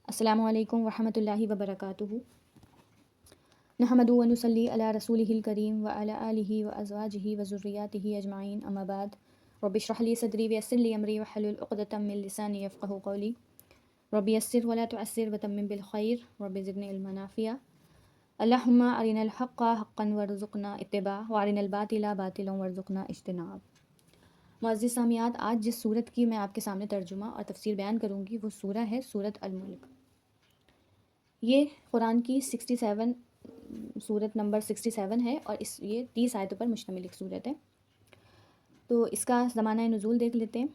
السلام علیکم ورحمۃ اللہ وبرکاتہ۔ نحمد و نصلی علی رسولہ الکریم وعلی آلہ وازواجہ وذریاتہ اجمعین، اما بعد۔ رب اشرح لی صدری ویسر لی امری واحلل عقدۃ من لسانی یفقہوا قولی۔ رب یسر ولا تعسر وتمم بالخیر، رب زدنی علما نافعا۔ اللہم ارنا الحق حقا وارزقنا اتباعہ وارنا الباطل باطلا وارزقنا اجتناب۔ معزز سامعات، آج جس سورت کی میں آپ کے سامنے ترجمہ اور تفسیر بیان کروں گی وہ سورہ ہے سورۃ الملک۔ یہ قرآن کی 67 سورت نمبر 67 ہے اور یہ 30 آیتوں پر مشتمل ایک سورت ہے۔ تو اس کا زمانہ نزول دیکھ لیتے ہیں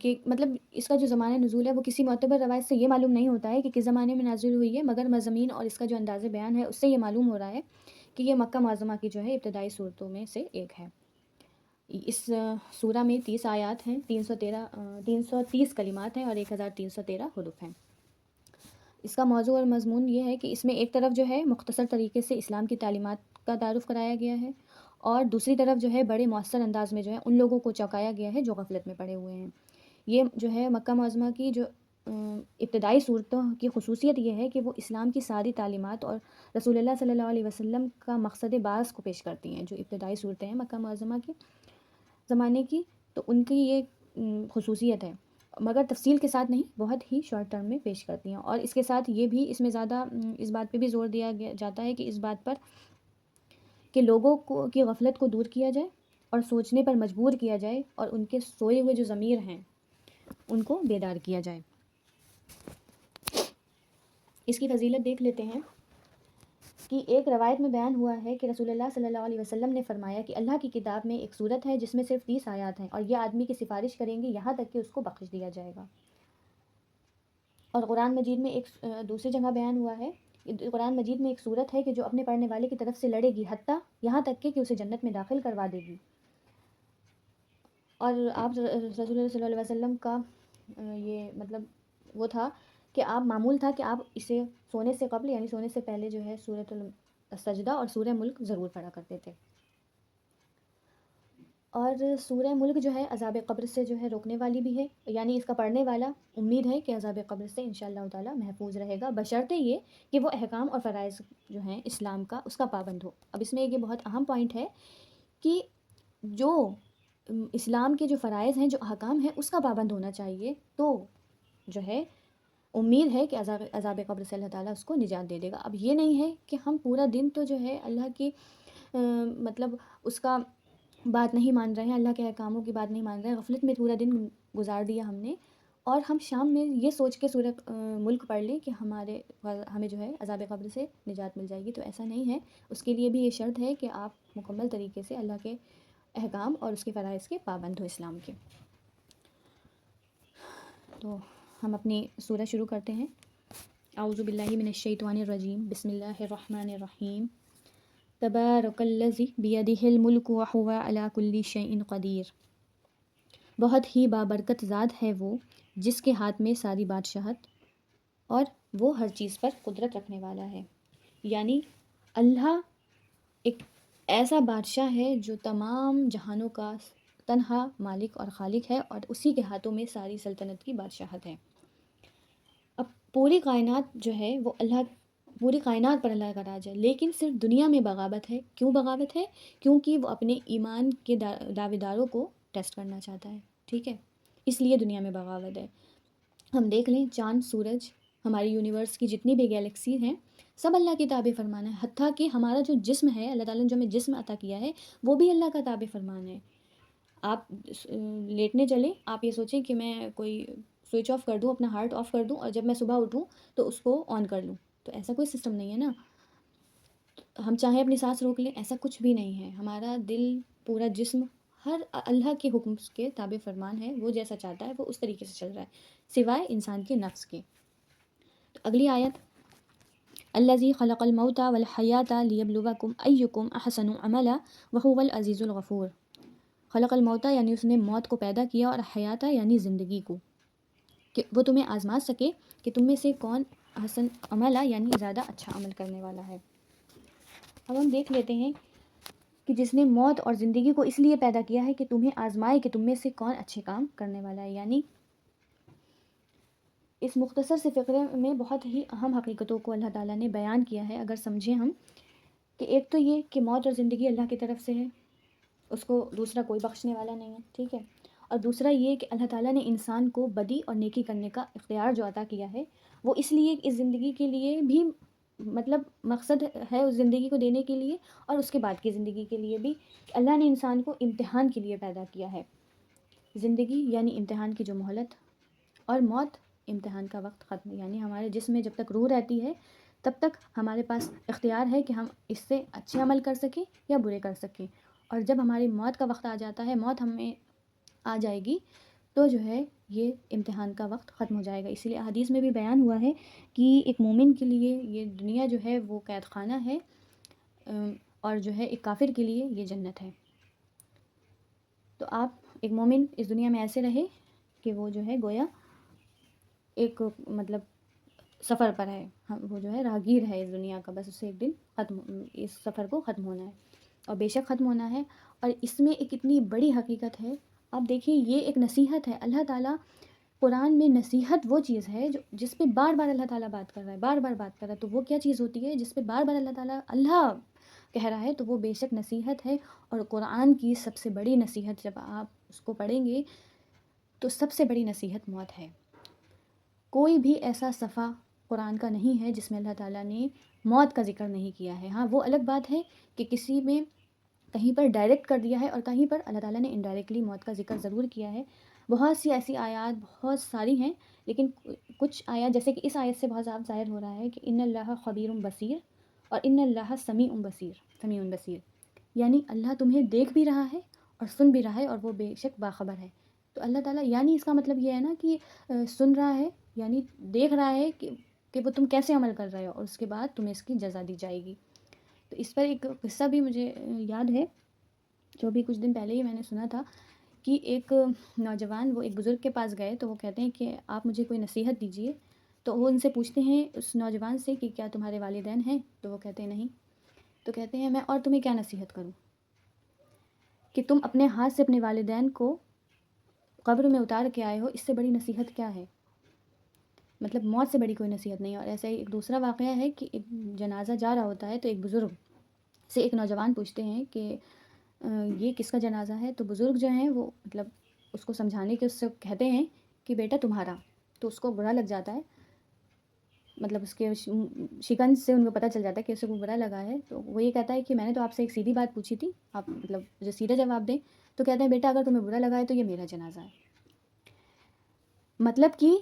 کہ مطلب اس کا جو زمانہ نزول ہے وہ کسی معتبر روایت سے یہ معلوم نہیں ہوتا ہے کہ کس زمانے میں نازل ہوئی ہے، مگر مضامین اور اس کا جو انداز بیان ہے اس سے یہ معلوم ہو رہا ہے کہ یہ مکہ معظمہ کی جو ہے ابتدائی صورتوں میں سے ایک ہے۔ اس سورہ میں 30 آیات ہیں، 330 کلمات ہیں اور 1313 حروف ہیں۔ اس کا موضوع اور مضمون یہ ہے کہ اس میں ایک طرف جو ہے مختصر طریقے سے اسلام کی تعلیمات کا تعارف کرایا گیا ہے، اور دوسری طرف جو ہے بڑے مؤثر انداز میں جو ہے ان لوگوں کو چونکایا گیا ہے جو غفلت میں پڑے ہوئے ہیں۔ یہ جو ہے مکہ معظمہ کی جو ابتدائی صورتوں کی خصوصیت یہ ہے کہ وہ اسلام کی ساری تعلیمات اور رسول اللہ صلی اللہ علیہ وسلم کا مقصد بعث کو پیش کرتی ہیں۔ جو ابتدائی صورتیں ہیں مکہ معظمہ کے زمانے کی، تو ان کی یہ خصوصیت ہے، مگر تفصیل کے ساتھ نہیں، بہت ہی شارٹ ٹرم میں پیش کرتی ہیں۔ اور اس کے ساتھ یہ بھی اس میں زیادہ اس بات پہ بھی زور دیا جاتا ہے کہ اس بات پر کہ لوگوں کو کی غفلت کو دور کیا جائے اور سوچنے پر مجبور کیا جائے، اور ان کے سوئے ہوئے جو ضمیر ہیں ان کو بیدار کیا جائے۔ اس کی فضیلت دیکھ لیتے ہیں کہ ایک روایت میں بیان ہوا ہے کہ رسول اللہ صلی اللہ علیہ وسلم نے فرمایا کہ اللہ کی کتاب میں ایک سورت ہے جس میں صرف 30 آیات ہیں، اور یہ آدمی کی سفارش کریں گے یہاں تک کہ اس کو بخش دیا جائے گا۔ اور قرآن مجید میں ایک دوسری جگہ بیان ہوا ہے، قرآن مجید میں ایک سورت ہے کہ جو اپنے پڑھنے والے کی طرف سے لڑے گی حتیٰ یہاں تک کہ اسے جنت میں داخل کروا دے گی۔ اور آپ رسول اللہ صلی اللہ علیہ وسلم کا یہ مطلب وہ تھا کہ آپ معمول تھا کہ آپ اسے سونے سے قبل یعنی سونے سے پہلے جو ہے سورۃ السجدہ اور سورہ ملک ضرور پڑھا کرتے تھے۔ اور سورہ ملک جو ہے عذاب قبر سے جو ہے روکنے والی بھی ہے، یعنی اس کا پڑھنے والا امید ہے کہ عذاب قبر سے انشاءاللہ تعالی محفوظ رہے گا، بشرطے یہ کہ وہ احکام اور فرائض جو ہیں اسلام کا اس کا پابند ہو۔ اب اس میں یہ بہت اہم پوائنٹ ہے کہ جو اسلام کے جو فرائض ہیں، جو احکام ہیں، اس کا پابند ہونا چاہیے، تو جو ہے امید ہے کہ عذاب قبر سے اللہ تعالیٰ اس کو نجات دے دے گا۔ اب یہ نہیں ہے کہ ہم پورا دن تو جو ہے اللہ کی مطلب اس کا بات نہیں مان رہے ہیں، اللہ کے احکاموں کی بات نہیں مان رہے ہیں، غفلت میں پورا دن گزار دیا ہم نے، اور ہم شام میں یہ سوچ کے سورہ ملک پڑھ لیں کہ ہمیں جو ہے عذاب قبر سے نجات مل جائے گی، تو ایسا نہیں ہے۔ اس کے لیے بھی یہ شرط ہے کہ آپ مکمل طریقے سے اللہ کے احکام اور اس کے فرائض کے پابند ہو اسلام کے۔ تو ہم اپنی سورہ شروع کرتے ہیں۔ اعوذ باللہ من الشیطان الرجیم، بسم اللہ الرحمن الرحیم۔ تبارک الذی بیدہ الملک وہو علی کل شیء قدیر۔ بہت ہی بابرکت ذات ہے وہ جس کے ہاتھ میں ساری بادشاہت اور وہ ہر چیز پر قدرت رکھنے والا ہے۔ یعنی اللہ ایک ایسا بادشاہ ہے جو تمام جہانوں کا تنہا مالک اور خالق ہے، اور اسی کے ہاتھوں میں ساری سلطنت کی بادشاہت ہے۔ اب پوری کائنات جو ہے وہ پوری کائنات پر اللہ کا راج ہے، لیکن صرف دنیا میں بغاوت ہے۔ کیوں بغاوت ہے؟ کیونکہ وہ اپنے ایمان کے دعوے داروں کو ٹیسٹ کرنا چاہتا ہے، ٹھیک ہے، اس لیے دنیا میں بغاوت ہے۔ ہم دیکھ لیں چاند، سورج، ہماری یونیورس کی جتنی بھی گیلیکسی ہیں، سب اللہ کی تابع فرمان ہے، حتیٰ کہ ہمارا جو جسم ہے، اللہ تعالیٰ نے جو ہمیں جسم عطا کیا ہے وہ بھی اللہ کا تابع فرمان ہے۔ آپ لیٹنے چلیں، آپ یہ سوچیں کہ میں کوئی سوئچ آف کر دوں، اپنا ہارٹ آف کر دوں، اور جب میں صبح اٹھوں تو اس کو آن کر لوں، تو ایسا کوئی سسٹم نہیں ہے نا۔ ہم چاہیں اپنی سانس روک لیں، ایسا کچھ بھی نہیں ہے۔ ہمارا دل، پورا جسم، ہر اللہ کے حکم کے تابع فرمان ہے، وہ جیسا چاہتا ہے وہ اس طریقے سے چل رہا ہے، سوائے انسان کے نفس کے۔ تو اگلی آیت، الذی خلق الموت والحیات لیبلوکم ایکم احسن عملا وہو العزیز الغفور۔ خلق الموت یعنی اس نے موت کو پیدا کیا، اور حیات یعنی زندگی کو، کہ وہ تمہیں آزما سکے کہ تم میں سے کون احسن عملا یعنی زیادہ اچھا عمل کرنے والا ہے۔ اب ہم دیکھ لیتے ہیں کہ جس نے موت اور زندگی کو اس لیے پیدا کیا ہے کہ تمہیں آزمائے کہ تم میں سے کون اچھے کام کرنے والا ہے۔ یعنی اس مختصر سے فقرے میں بہت ہی اہم حقیقتوں کو اللہ تعالیٰ نے بیان کیا ہے. اگر سمجھیں ہم کہ ایک تو یہ کہ موت اور زندگی اللہ کی طرف سے ہے، اس کو دوسرا کوئی بخشنے والا نہیں ہے، ٹھیک ہے. اور دوسرا یہ کہ اللہ تعالیٰ نے انسان کو بدی اور نیکی کرنے کا اختیار جو عطا کیا ہے وہ اس لیے اس زندگی کے لیے بھی مطلب مقصد ہے اس زندگی کو دینے کے لیے، اور اس کے بعد کی زندگی کے لیے بھی، کہ اللہ نے انسان کو امتحان کے لیے پیدا کیا ہے. زندگی یعنی امتحان کی جو مہلت، اور موت امتحان کا وقت ختم، یعنی ہمارے جسم میں جب تک روح رہتی ہے تب تک ہمارے پاس اختیار ہے کہ ہم اس سے اچھے عمل کر سکیں یا برے کر سکیں. اور جب ہماری موت کا وقت آ جاتا ہے، موت ہمیں آ جائے گی، تو جو ہے یہ امتحان کا وقت ختم ہو جائے گا. اسی لیے احادیث میں بھی بیان ہوا ہے کہ ایک مومن کے لیے یہ دنیا جو ہے وہ قید خانہ ہے، اور جو ہے ایک کافر کے لیے یہ جنت ہے. تو آپ ایک مومن اس دنیا میں ایسے رہے کہ وہ جو ہے گویا ایک مطلب سفر پر ہے، وہ جو ہے راہگیر ہے اس دنیا کا، بس اسے ایک دن اس سفر کو ختم ہونا ہے، اور بے شک ختم ہونا ہے. اور اس میں ایک اتنی بڑی حقیقت ہے. آپ دیکھیں یہ ایک نصیحت ہے. اللہ تعالیٰ قرآن میں نصیحت وہ چیز ہے جس پہ بار بار اللہ تعالیٰ بات کر رہا ہے، بار بار بات کر رہا ہے. تو وہ کیا چیز ہوتی ہے جس پہ بار بار اللہ تعالیٰ کہہ رہا ہے؟ تو وہ بے شک نصیحت ہے. اور قرآن کی سب سے بڑی نصیحت، جب آپ اس کو پڑھیں گے تو سب سے بڑی نصیحت موت ہے. کوئی بھی ایسا صفحہ قرآن کا نہیں ہے جس میں اللہ تعالیٰ نے موت کا ذکر نہیں کیا ہے. ہاں وہ الگ بات ہے کہ کسی میں کہیں پر ڈائریکٹ کر دیا ہے اور کہیں پر اللہ تعالیٰ نے انڈائریکٹلی موت کا ذکر ضرور کیا ہے. بہت سی ایسی آیات بہت ساری ہیں، لیکن کچھ آیات جیسے کہ اس آیت سے بہت صاف ظاہر ہو رہا ہے کہ ان اللہ خبیر بصیر اور ان اللہ سمیع بصیر، یعنی اللہ تمہیں دیکھ بھی رہا ہے اور سن بھی رہا ہے، اور وہ بے شک باخبر ہے. تو اللہ تعالیٰ یعنی اس کا مطلب یہ ہے نا کہ سن رہا ہے، یعنی دیکھ رہا ہے کہ وہ تم کیسے عمل کر رہے ہو، اور اس کے بعد تمہیں اس کی جزا دی جائے گی. تو اس پر ایک قصہ بھی مجھے یاد ہے، جو بھی کچھ دن پہلے ہی میں نے سنا تھا، کہ ایک نوجوان وہ ایک بزرگ کے پاس گئے تو وہ کہتے ہیں کہ آپ مجھے کوئی نصیحت دیجیے. تو وہ ان سے پوچھتے ہیں اس نوجوان سے کہ کیا تمہارے والدین ہیں؟ تو وہ کہتے ہیں نہیں. تو کہتے ہیں میں اور تمہیں کیا نصیحت کروں، کہ تم اپنے ہاتھ سے اپنے والدین کو قبر میں اتار کے آئے ہو، اس سے بڑی نصیحت کیا ہے؟ مطلب موت سے بڑی کوئی نصیحت نہیں. اور ایسا ہی ایک دوسرا واقعہ ہے کہ ایک جنازہ جا رہا ہوتا ہے تو ایک بزرگ سے ایک نوجوان پوچھتے ہیں کہ یہ کس کا جنازہ ہے؟ تو بزرگ جو ہیں وہ مطلب اس کو سمجھانے کے اس سے کہتے ہیں کہ بیٹا تمہارا. تو اس کو برا لگ جاتا ہے، مطلب اس کے شکن سے ان کو پتہ چل جاتا ہے کہ اسے کو برا لگا ہے. تو وہ یہ کہتا ہے کہ میں نے تو آپ سے ایک سیدھی بات پوچھی تھی، آپ مطلب جو سیدھا جواب دیں. تو کہتے ہیں بیٹا اگر تمہیں برا لگا ہے تو یہ میرا جنازہ ہے. مطلب کہ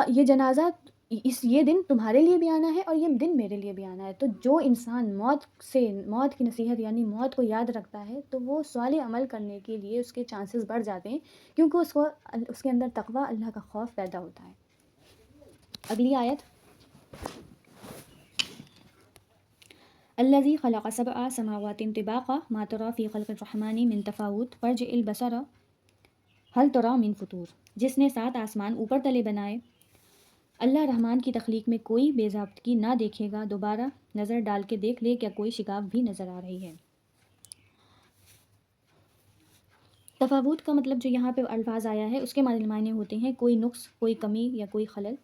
یہ جنازہ یہ دن تمہارے لیے بھی آنا ہے اور یہ دن میرے لیے بھی آنا ہے. تو جو انسان موت کی نصیحت یعنی موت کو یاد رکھتا ہے تو وہ صالح عمل کرنے کے لیے اس کے چانسز بڑھ جاتے ہیں، کیونکہ اس کے اندر تقوی، اللہ کا خوف پیدا ہوتا ہے. اگلی آیت، الذی خلق سبع سماوات طباقا ما تری فی خلق الرحمن من تفاوت فارجع البصر هل تری من فطور. جس نے 7 آسمان اوپر تلے بنائے، اللہ رحمان کی تخلیق میں کوئی بے ضابطگی نہ دیکھے گا، دوبارہ نظر ڈال کے دیکھ لے کیا کوئی شگاف بھی نظر آ رہی ہے. تفاوت کا مطلب جو یہاں پہ الفاظ آیا ہے اس کے معنی ہوتے ہیں کوئی نقص، کوئی کمی یا کوئی خلل.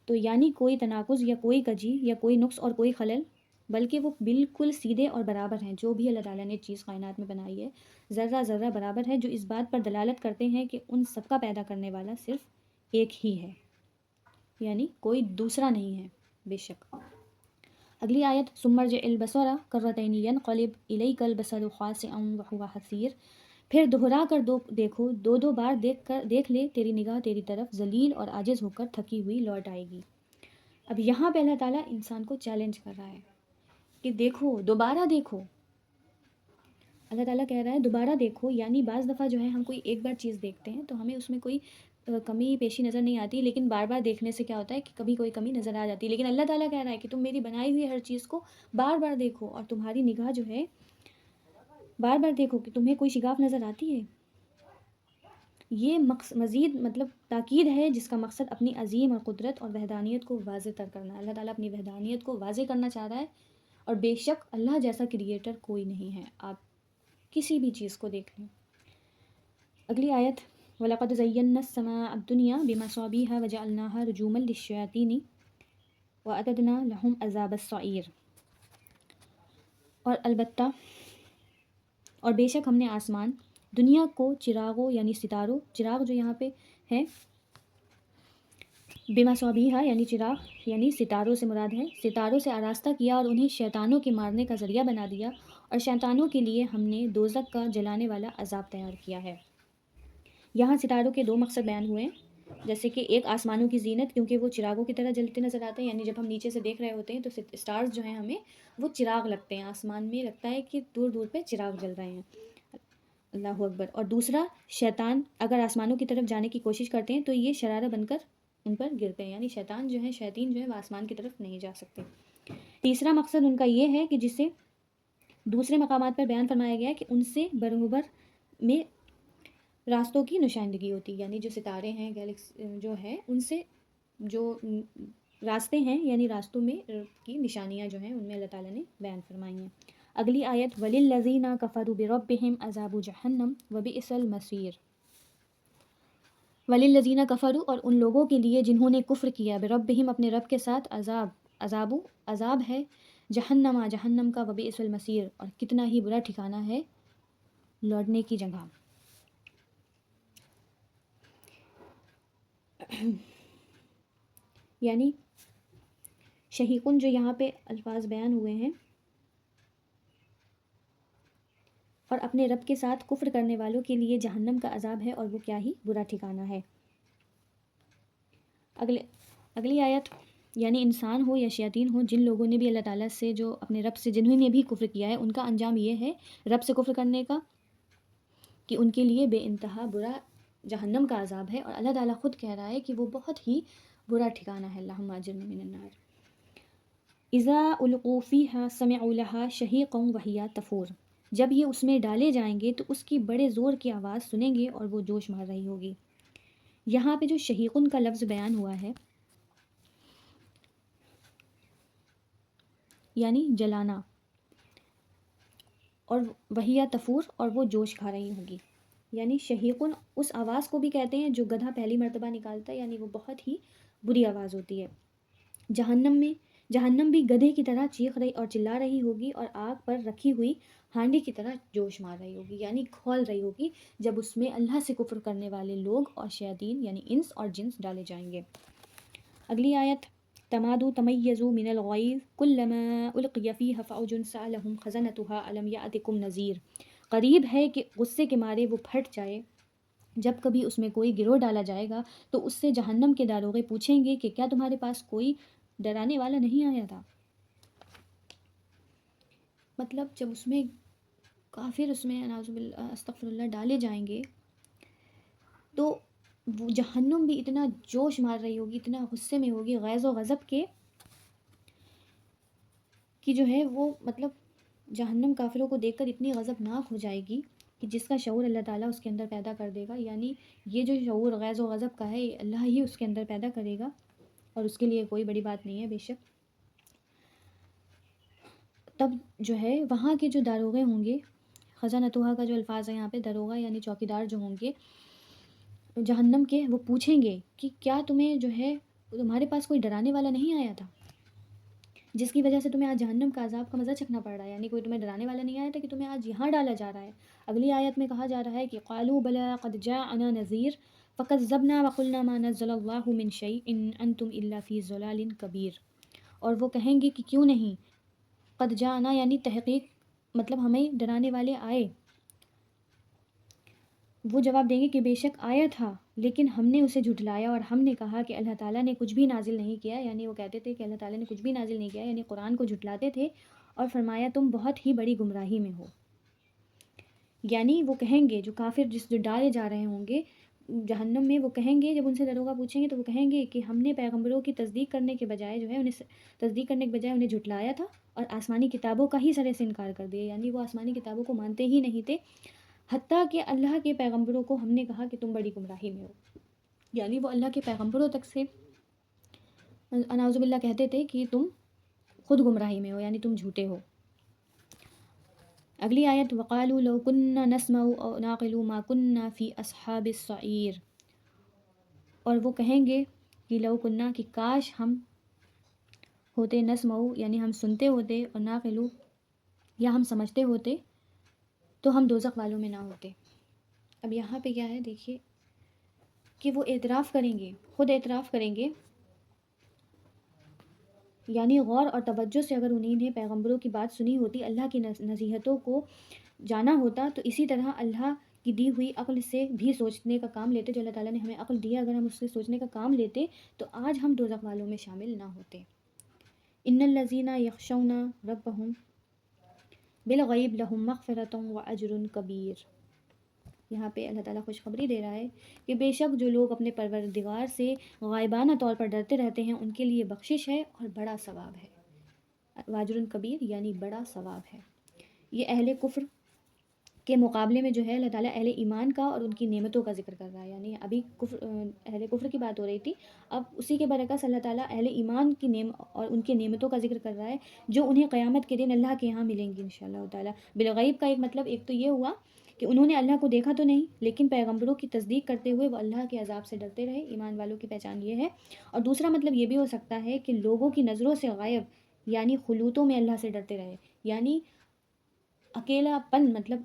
تو یعنی کوئی تناقض یا کوئی کجی یا کوئی نقص اور کوئی خلل، بلکہ وہ بالکل سیدھے اور برابر ہیں. جو بھی اللہ تعالیٰ نے چیز کائنات میں بنائی ہے ذرہ ذرہ برابر ہے، جو اس بات پر دلالت کرتے ہیں کہ ان سب کا پیدا کرنے والا صرف ایک ہی ہے، یعنی کوئی دوسرا نہیں ہے بے شک. اگلی آیت، ثم ارجع البصر کرتین ینقلب الیک البصر خاسئا وهو حسیر. پھر دہرا کر دیکھو، دو بار دیکھ لے، تیری نگاہ تیری طرف ذلیل اور عاجز ہو کر تھکی ہوئی لوٹ آئے گی. اب یہاں پہ اللہ تعالیٰ انسان کو چیلنج کر رہا ہے کہ دیکھو، دوبارہ دیکھو. اللہ تعالیٰ کہہ رہا ہے دوبارہ دیکھو، یعنی بعض دفعہ جو ہے ہم کوئی ایک بار چیز دیکھتے ہیں تو ہمیں اس میں کوئی کمی پیشی نظر نہیں آتی، لیکن بار بار دیکھنے سے کیا ہوتا ہے کہ کبھی کوئی کمی نظر آ جاتی ہے. لیکن اللہ تعالیٰ کہہ رہا ہے کہ تم میری بنائی ہوئی ہر چیز کو بار بار دیکھو، اور تمہاری نگاہ جو ہے بار بار دیکھو کہ تمہیں کوئی شگاف نظر آتی ہے. یہ مزید مطلب تاکید ہے جس کا مقصد اپنی عظیم اور قدرت اور وحدانیت کو واضح تر کرنا ہے. اللہ تعالیٰ اپنی وحدانیت کو واضح کرنا چاہ رہا ہے، اور بے شک اللہ جیسا کریٹر کوئی نہیں ہے. آپ کسی بھی چیز کو دیکھ لیں. اگلی آیت، وَلَقَدْ زَيَّنَّا السَّمَاءَ الدُّنْيَا بِمَصَابِيحَ وَجَعَلْنَاهَا رُجُومًا لِلشَّيَاطِينِ وَأَعْتَدْنَا لَهُمْ عَذَابَ السَّعِيرِ، اور البتہ اور بے شک ہم نے آسمان دنیا کو چراغوں یعنی ستاروں، چراغ جو یہاں پہ ہے بِمَصَابِیحَ یعنی چراغ یعنی ستاروں سے مراد ہے، ستاروں سے آراستہ کیا اور انہیں شیطانوں کے مارنے کا ذریعہ بنا دیا، اور شیطانوں کے لیے ہم نے دوزخ کا جلانے والا عذاب تیار کیا ہے۔ یہاں ستاروں کے دو مقصد بیان ہوئے ہیں، جیسے کہ ایک آسمانوں کی زینت، کیونکہ وہ چراغوں کی طرح جلتے نظر آتے ہیں، یعنی جب ہم نیچے سے دیکھ رہے ہوتے ہیں تو اسٹارز جو ہیں ہمیں وہ چراغ لگتے ہیں، آسمان میں لگتا ہے کہ دور دور پہ چراغ جل رہے ہیں، اللہ اکبر۔ اور دوسرا، شیطان اگر آسمانوں کی طرف جانے کی کوشش کرتے ہیں تو یہ شرارہ بن کر ان پر گرتے ہیں، یعنی شیطین جو ہے وہ آسمان کی طرف نہیں جا سکتے۔ تیسرا مقصد ان کا یہ ہے کہ جسے دوسرے مقامات پر بیان فرمایا گیا ہے کہ ان سے برابر میں راستوں کی نشاندگی ہوتی ہے، یعنی جو ستارے ہیں گیلیکس جو ہے ان سے جو راستے ہیں یعنی راستوں میں کی نشانیاں جو ہیں ان میں اللہ تعالیٰ نے بیان فرمائی ہیں۔ اگلی آیت وَلِلَّذِينَ كَفَرُوا بِرَبِّهِمْ عَذَابُ جَهَنَّمَ وَبِئْسَ الْمَصِيرُ، وَلِلَّذِينَ كَفَرُوا اور ان لوگوں کے لیے جنہوں نے کفر کیا، بربہم اپنے رب کے ساتھ، عذاب ہے، جہنم جہنم کا، وبئس المصیر اور کتنا ہی برا ٹھکانہ ہے لوٹنے کی جگہ۔ یعنی شہیقن جو یہاں پہ الفاظ بیان ہوئے ہیں، اور اپنے رب کے ساتھ کفر کرنے والوں کے لیے جہنم کا عذاب ہے اور وہ کیا ہی برا ٹھکانہ ہے۔ اگلی آیت یعنی انسان ہو یا شیاطین ہو، جن لوگوں نے بھی اللہ تعالیٰ سے جو اپنے رب سے جنہوں نے بھی کفر کیا ہے، ان کا انجام یہ ہے رب سے کفر کرنے کا کہ ان کے لیے بے انتہا برا جہنم کا عذاب ہے، اور اللہ تعالیٰ خود کہہ رہا ہے کہ وہ بہت ہی برا ٹھکانہ ہے، اللہم اجرنا من النار۔ اذا القوا فیہا سمعوا لہا شہیقا وہی تفور، جب یہ اس میں ڈالے جائیں گے تو اس کی بڑے زور کی آواز سنیں گے اور وہ جوش مار رہی ہوگی۔ یہاں پہ جو شہیقن کا لفظ بیان ہوا ہے یعنی جلانا، اور وہی تفور اور وہ جوش کھا رہی ہوگی، یعنی شہیقن اس آواز کو بھی کہتے ہیں جو گدھا پہلی مرتبہ نکالتا ہے، یعنی وہ بہت ہی بری آواز ہوتی ہے۔ جہنم بھی گدھے کی طرح چیخ رہی اور چلا رہی ہوگی، اور آگ پر رکھی ہوئی ہانڈی کی طرح جوش مار رہی ہوگی، یعنی کھول رہی ہوگی جب اس میں اللہ سے کفر کرنے والے لوگ اور شیاطین یعنی انس اور جنس ڈالے جائیں گے۔ اگلی آیت تمادو تمیزو من الغیظ کلما القی فیہا فوج سألہم خزنتها الم یأتکم نذیر، قریب ہے کہ غصے کے مارے وہ پھٹ جائے، جب کبھی اس میں کوئی گروہ ڈالا جائے گا تو اس سے جہنم کے داروغے پوچھیں گے کہ کیا تمہارے پاس کوئی ڈرانے والا نہیں آیا تھا۔ مطلب جب اس میں کافر اس میں نعوذ باللہ استغفر اللہ ڈالے جائیں گے تو وہ جہنم بھی اتنا جوش مار رہی ہوگی، اتنا غصے میں ہوگی، غیظ و غضب کے کہ جو ہے وہ مطلب جہنم کافروں کو دیکھ کر اتنی غضبناک ہو جائے گی کہ جس کا شعور اللہ تعالیٰ اس کے اندر پیدا کر دے گا، یعنی یہ جو شعور غیظ و غضب کا ہے اللہ ہی اس کے اندر پیدا کرے گا، اور اس کے لیے کوئی بڑی بات نہیں ہے بے شک۔ تب جو ہے وہاں کے جو داروغے ہوں گے، خزانتوہا کا جو الفاظ ہے یہاں پہ داروغہ یعنی چوکیدار جو ہوں گے جہنم کے، وہ پوچھیں گے کہ کیا تمہیں جو ہے تمہارے پاس کوئی ڈرانے والا نہیں آیا تھا جس کی وجہ سے تمہیں آج جہنم کا عذاب کا مزہ چکھنا پڑ رہا ہے، یعنی کوئی تمہیں ڈرانے والا نہیں آیا تھا کہ تمہیں آج یہاں ڈالا جا رہا ہے۔ اگلی آیت میں کہا جا رہا ہے کہ قالوا بلا قد جاءنا نذیر فکذبنا وقلنا ما نزل اللہ من شیء ان انتم الا فی ضلال کبیر، اور وہ کہیں گے کہ کیوں نہیں، قد جاءنا یعنی تحقیق مطلب ہمیں ڈرانے والے آئے، وہ جواب دیں گے کہ بے شک آیا تھا لیکن ہم نے اسے جھٹلایا، اور ہم نے کہا کہ اللہ تعالیٰ نے کچھ بھی نازل نہیں کیا، یعنی وہ کہتے تھے کہ اللہ تعالیٰ نے کچھ بھی نازل نہیں کیا، یعنی قرآن کو جھٹلاتے تھے، اور فرمایا تم بہت ہی بڑی گمراہی میں ہو۔ یعنی وہ کہیں گے جو کافر جو ڈالے جا رہے ہوں گے جہنم میں، وہ کہیں گے جب ان سے داروغہ پوچھیں گے تو وہ کہیں گے کہ ہم نے پیغمبروں کی تصدیق کرنے کے بجائے جو ہے انہیں جھٹلایا تھا اور آسمانی کتابوں کا ہی سرے سے انکار کر دیا، یعنی وہ آسمانی کتابوں کو مانتے ہی نہیں تھے، حتیٰ کہ اللہ کے پیغمبروں کو ہم نے کہا کہ تم بڑی گمراہی میں ہو، یعنی وہ اللہ کے پیغمبروں تک سے نعوذ باللہ کہتے تھے کہ تم خود گمراہی میں ہو، یعنی تم جھوٹے ہو۔ اگلی آیت وقالوا لو كنا نسمع او نعقل ما كنا في اصحاب السعیر، اور وہ کہیں گے کہ لو کنا، کہ کاش ہم ہوتے، نسمعو یعنی ہم سنتے ہوتے، اور ناقلو یا ہم سمجھتے ہوتے، تو ہم دوزخ والوں میں نہ ہوتے۔ اب یہاں پہ کیا ہے دیکھیے کہ وہ اعتراف کریں گے، خود اعتراف کریں گے، یعنی غور اور توجہ سے اگر انہیں پیغمبروں کی بات سنی ہوتی، اللہ کی نصیحتوں کو جانا ہوتا، تو اسی طرح اللہ کی دی ہوئی عقل سے بھی سوچنے کا کام لیتے، جو اللہ تعالیٰ نے ہمیں عقل دیا، اگر ہم اس سے سوچنے کا کام لیتے تو آج ہم دوزخ والوں میں شامل نہ ہوتے۔ ان الذین یخشون ربہم بالغیب لہم مغفرۃ واجر کبیر، یہاں پہ اللہ تعالیٰ خوشخبری دے رہا ہے کہ بے شک جو لوگ اپنے پروردگار سے غائبانہ طور پر ڈرتے رہتے ہیں، ان کے لیے بخشش ہے اور بڑا ثواب ہے۔ واجر کبیر یعنی بڑا ثواب ہے۔ یہ اہل کفر کے مقابلے میں جو ہے اللہ تعالیٰ اہل ایمان کا اور ان کی نعمتوں کا ذکر کر رہا ہے، یعنی ابھی اہل کفر کی بات ہو رہی تھی، اب اسی کے برعکس اللہ تعالیٰ اہل ایمان کی اور ان کی نعمتوں کا ذکر کر رہا ہے، جو انہیں قیامت کے دن اللہ کے یہاں ملیں گی انشاءاللہ تعالیٰ۔ بالغیب کا ایک مطلب ایک تو یہ ہوا کہ انہوں نے اللہ کو دیکھا تو نہیں، لیکن پیغمبروں کی تصدیق کرتے ہوئے وہ اللہ کے عذاب سے ڈرتے رہے، ایمان والوں کی پہچان یہ ہے۔ اور دوسرا مطلب یہ بھی ہو سکتا ہے کہ لوگوں کی نظروں سے غائب، یعنی خلوتوں میں اللہ سے ڈرتے رہے، یعنی اکیلا پن، مطلب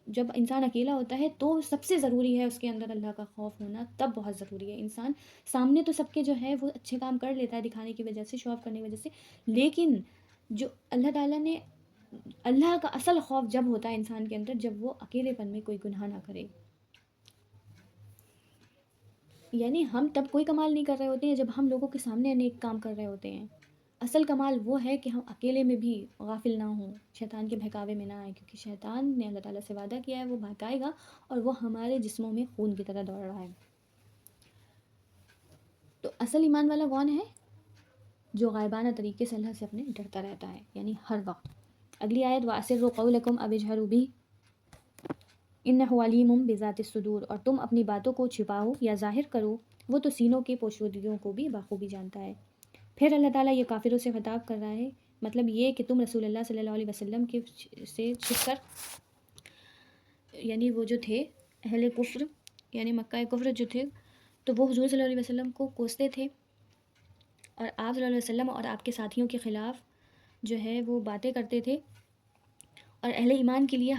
جب انسان اکیلا ہوتا ہے تو سب سے ضروری ہے اس کے اندر اللہ کا خوف ہونا، تب بہت ضروری ہے۔ انسان سامنے تو سب کے جو ہے وہ اچھے کام کر لیتا ہے دکھانے کی وجہ سے، شو آف کرنے کی وجہ سے، لیکن جو اللہ تعالیٰ نے، اللہ کا اصل خوف جب ہوتا ہے انسان کے اندر، جب وہ اکیلے پن میں کوئی گناہ نہ کرے، یعنی ہم تب کوئی کمال نہیں کر رہے ہوتے ہیں جب ہم لوگوں کے سامنے نیک کام کر رہے ہوتے ہیں۔ اصل کمال وہ ہے کہ ہم اکیلے میں بھی غافل نہ ہوں، شیطان کے بہکاوے میں نہ آئیں، کیونکہ شیطان نے اللہ تعالیٰ سے وعدہ کیا ہے وہ بہکائے گا، اور وہ ہمارے جسموں میں خون کی طرح دوڑ رہا ہے۔ تو اصل ایمان والا کون ہے؟ جو غائبانہ طریقے سے اللہ سے اپنے ڈرتا رہتا ہے، یعنی ہر وقت۔ اگلی آیت وَأَسِرُّوا قَوْلَكُمْ أَوِ اجْهَرُوا بِهِ إِنَّهُ عَلِيمٌ بِذَاتِ الصُّدُورِ، اور تم اپنی باتوں کو چھپاؤ یا ظاہر کرو، وہ تو سینوں کے پوشیدگیوں کو بھی بخوبی جانتا ہے۔ پھر اللہ تعالیٰ یہ کافروں سے خطاب کر رہا ہے، مطلب یہ کہ تم رسول اللہ صلی اللہ علیہ وسلم کے سے چھپ کر، یعنی وہ جو تھے اہل کفر، یعنی مکہ کفر جو تھے، تو وہ حضور صلی اللہ علیہ وسلم کو کوستے تھے، اور آپ صلی اللہ علیہ وسلم اور آپ کے ساتھیوں کے خلاف جو ہے وہ باتیں کرتے تھے، اور اہل ایمان کے لیے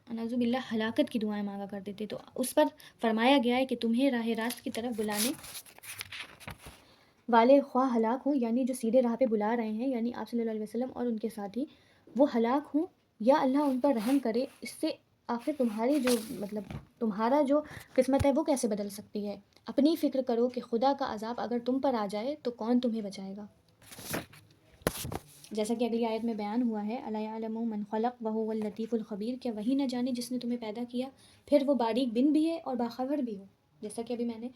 نعوذ باللہ ہلاکت کی دعائیں مانگا کرتے تھے۔ تو اس پر فرمایا گیا ہے کہ تمہیں راہ راست کی طرف بلانے والے خواہ ہلاک ہوں، یعنی جو سیدھے راہ پہ بلا رہے ہیں، یعنی آپ صلی اللہ علیہ وسلم اور ان کے ساتھی، وہ ہلاک ہوں یا اللہ ان پر رحم کرے، اس سے آخر تمہاری جو مطلب تمہارا جو قسمت ہے وہ کیسے بدل سکتی ہے؟ اپنی فکر کرو کہ خدا کا عذاب اگر تم پر آ جائے تو کون تمہیں بچائے گا؟ جیسا کہ اگلی آیت میں بیان ہوا ہے، الا یعلم من خلق وهو اللطیف الخبیر، کیا وہی نہ جانے جس نے تمہیں پیدا کیا، پھر وہ باریک بن بھی ہے اور باخبر بھی ہو، جیسا کہ ابھی میں نے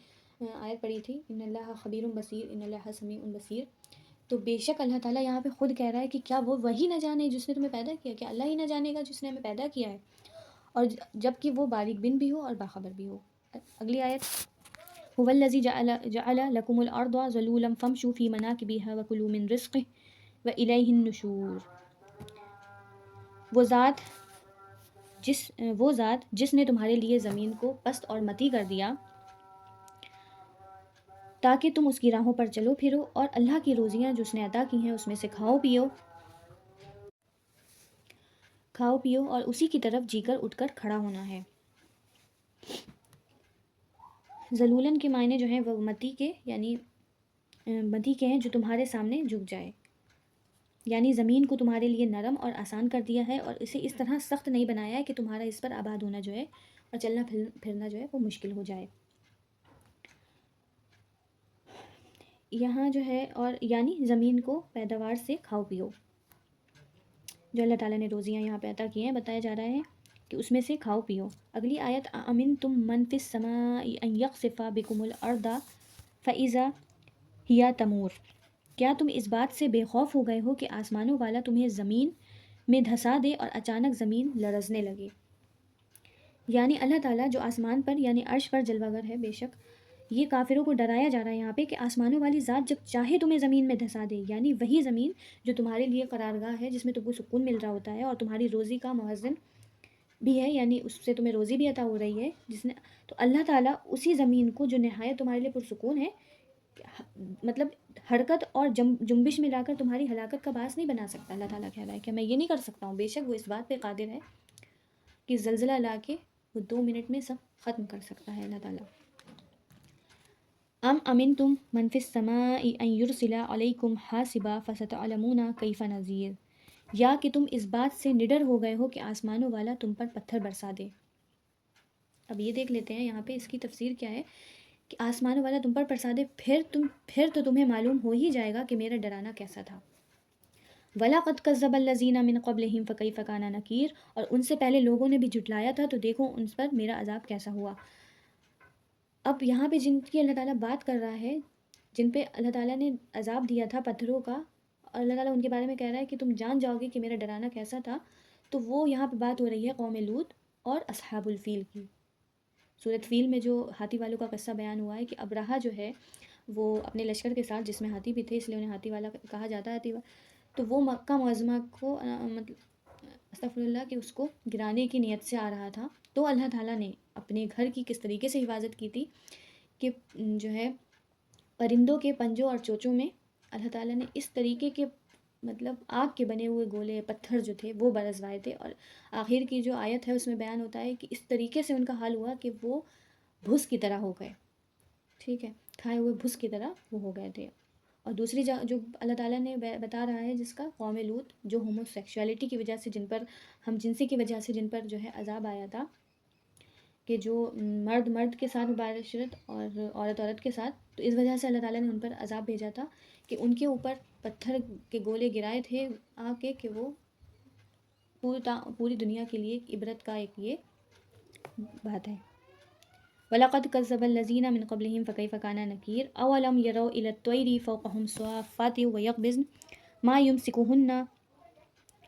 آیت پڑھی تھی، ان اللہ خبیر بصیر، ان اللہ سمیع بصیر۔ تو بے شک اللہ تعالیٰ یہاں پہ خود کہہ رہا ہے کہ کیا وہ وہی نہ جانے جس نے تمہیں پیدا کیا، کیا اللہ ہی نہ جانے گا جس نے ہمیں پیدا کیا ہے، اور جب کہ وہ باریک بن بھی ہو اور باخبر بھی ہو۔ اگلی آیت هو الذی جعل لکم الارض ذلولا فامشوا فی مناکبها وکلوا من رزقہ وإلیہ النشور، وہ ذات جس نے تمہارے لیے زمین کو پست اور متی کر دیا تاکہ تم اس کی راہوں پر چلو پھرو، اور اللہ کی روزیاں جو اس نے عطا کی ہیں اس میں سے کھاؤ پیو اور اسی کی طرف جی کر اٹھ کر کھڑا ہونا ہے۔ ذلولن کے معنی جو ہیں وہ متی کے، یعنی متی کے ہیں جو تمہارے سامنے جھک جائے، یعنی زمین کو تمہارے لیے نرم اور آسان کر دیا ہے، اور اسے اس طرح سخت نہیں بنایا ہے کہ تمہارا اس پر آباد ہونا جو ہے اور چلنا پھرنا جو ہے وہ مشکل ہو جائے۔ یہاں جو ہے اور یعنی زمین کو پیداوار سے کھاؤ پیو، جو اللہ تعالیٰ نے روزیاں یہاں پہ عطا کی ہیں، بتایا جا رہا ہے کہ اس میں سے کھاؤ پیو۔ اگلی آیت اَأَمِنْتُم مَّن فِی السَّمَاءِ أَن يَخْسِفَ بِكُمُ الْأَرْضَ فَإِذَا هِیَ تَمُورُ، کیا تم اس بات سے بے خوف ہو گئے ہو کہ آسمانوں والا تمہیں زمین میں دھسا دے اور اچانک زمین لرزنے لگے؟ یعنی اللہ تعالیٰ جو آسمان پر یعنی عرش پر جلوہ گر ہے، بے شک یہ کافروں کو ڈرایا جا رہا ہے یہاں پہ کہ آسمانوں والی ذات جب چاہے تمہیں زمین میں دھسا دے، یعنی وہی زمین جو تمہارے لیے قرارگاہ ہے، جس میں تم کو سکون مل رہا ہوتا ہے اور تمہاری روزی کا مؤذن بھی ہے، یعنی اس سے تمہیں روزی بھی عطا ہو رہی ہے، جس نے تو اللہ تعالیٰ اسی زمین کو جو نہایت تمہارے لیے پرسکون ہے، مطلب حرکت اور جنبش میں لا کر تمہاری ہلاکت کا باعث نہیں بنا سکتا۔ اللہ تعالیٰ کہہ رہا ہے کہ میں یہ نہیں کر سکتا ہوں، بے شک وہ اس بات پہ قادر ہے کہ زلزلہ لا کے وہ 2 منٹ میں سب ختم کر سکتا ہے اللہ تعالیٰ۔ ام امنتم من فی السماء ان یرسل علیکم حاسبا فستعلمون کیف نذیر، یا کہ تم اس بات سے نڈر ہو گئے ہو کہ آسمانوں والا تم پر پتھر برسا دے۔ اب یہ دیکھ لیتے ہیں یہاں پہ اس کی تفسیر کیا ہے کہ آسمانوں والا تم پر برسا دے، پھر تو تمہیں معلوم ہو ہی جائے گا کہ میرا ڈرانا کیسا تھا۔ وَلَقَدْ كَذَّبَ الَّذِينَ مِن قَبْلِهِمْ فَكَيْفَ كَانَ نَكِيرٌ، اور ان سے پہلے لوگوں نے بھی جھٹلایا تھا تو دیکھو ان پر میرا عذاب کیسا ہوا۔ اب یہاں پہ جن کی اللہ تعالیٰ بات کر رہا ہے، جن پہ اللہ تعالیٰ نے عذاب دیا تھا پتھروں کا، اور اللہ تعالیٰ ان کے بارے میں کہہ رہا ہے کہ تم جان جاؤ گے کہ میرا ڈرانا کیسا تھا، تو وہ یہاں پہ بات ہو رہی ہے قوم لوط اور اصحاب الفیل کی۔ سورۃ فیل میں جو ہاتھی والوں کا قصہ بیان ہوا ہے کہ ابرہہ جو ہے وہ اپنے لشکر کے ساتھ، جس میں ہاتھی بھی تھے اس لیے انہیں ہاتھی والا کہا جاتا ہے، تو وہ مکہ معظمہ کو مطلب استغفر اللہ کہ اس کو گرانے کی نیت سے آ رہا تھا، تو اللہ تعالیٰ نے اپنے گھر کی کس طریقے سے حفاظت کی تھی کہ جو ہے پرندوں کے پنجوں اور چوچوں میں اللہ تعالیٰ نے اس طریقے کے مطلب آگ کے بنے ہوئے گولے پتھر جو تھے وہ برسوائے تھے، اور آخر کی جو آیت ہے اس میں بیان ہوتا ہے کہ اس طریقے سے ان کا حال ہوا کہ وہ بھس کی طرح ہو گئے، ٹھیک ہے، کھائے ہوئے بھس کی طرح وہ ہو گئے تھے۔ اور دوسری جو اللہ تعالیٰ نے بتا رہا ہے جس کا قوم لوط، جو ہومو سیکشولیٹی کی وجہ سے جن پر ہم جنسی کی وجہ سے جن پر جو ہے عذاب آیا تھا، کہ جو مرد کے ساتھ مباشرت اور عورت کے ساتھ، تو اس وجہ سے اللہ تعالیٰ نے ان پر عذاب بھیجا تھا کہ ان کے اوپر پتھر کے گولے گرائے تھے آ کے، کہ وہ پوری دنیا کے لیے عبرت کا ایک یہ بات ہے۔ وَلَقَدْ كَذَّبَ الَّذِينَ مِن قَبْلِهِمْ فَكَيْفَ كَانَ نَكِيرٌ أَوَلَمْ يَرَوْا إِلَى الطَّيْرِ فَوْقَهُمْ صَافَّاتٍ وَيَقْبِضْنَ مَا يُمْسِكُهُنَّ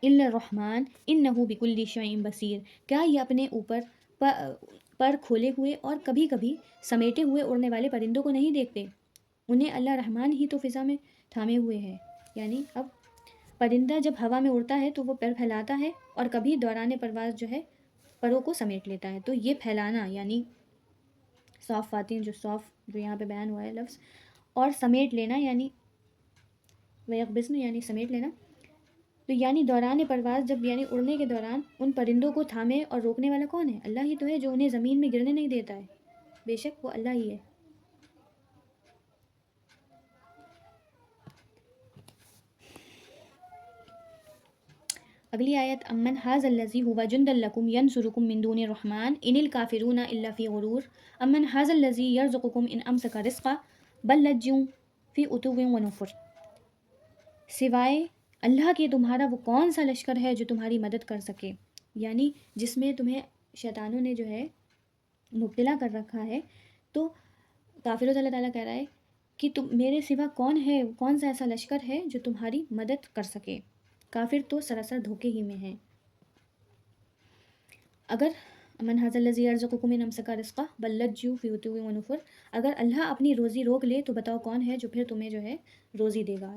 إِلَّا الرَّحْمَنُ إِنَّهُ بِكُلِّ شَيْءٍ بَصِيرٌ، کیا یہ اپنے اوپر پر کھولے ہوئے اور کبھی کبھی سمیٹے ہوئے اڑنے والے پرندوں کو نہیں دیکھتے؟ انہیں اللہ رحمان ہی تو فضا میں تھامے ہوئے ہے۔ یعنی اب پرندہ جب ہوا میں اڑتا ہے تو وہ پر پھیلاتا ہے، اور کبھی دوران پرواز جو ہے پروں کو سمیٹ لیتا ہے، تو یہ پھیلانا یعنی صاف فاتین جو یہاں پہ بیان ہوا ہے لفظ، اور سمیٹ لینا یعنی ویقبضن یعنی سمیٹ لینا، تو یعنی دوران پرواز جب یعنی اڑنے کے دوران ان پرندوں کو تھامے اور روکنے والا کون ہے؟ اللہ ہی تو ہے، جو انہیں زمین میں گرنے نہیں دیتا ہے، بے شک وہ اللہ ہی ہے۔ اگلی آیت امن حاذ الذی هو جند لکم ینصرکم من دون الرحمن ان الکافرون الا فی غرور امن حاذ الذی یرزقکم ان امسک رزقا بل لجوا فی عتو ونفر، سوائے اللہ کے تمہارا وہ کون سا لشکر ہے جو تمہاری مدد کر سکے، یعنی جس میں تمہیں شیطانوں نے جو ہے مبتلا کر رکھا ہے، تو کافروں سے اللہ تعالیٰ کہہ رہا ہے کہ تم میرے سوا کون سا ایسا لشکر ہے جو تمہاری مدد کر سکے۔ کافر تو سراسر دھوکے ہی میں ہیں۔ اگر من حاذ الذی یرزقکم ان امسک رزقا بل لجوا فی عتو ونفر، اگر اللہ اپنی روزی روک لے تو بتاؤ کون ہے جو پھر تمہیں جو ہے روزی دے گا،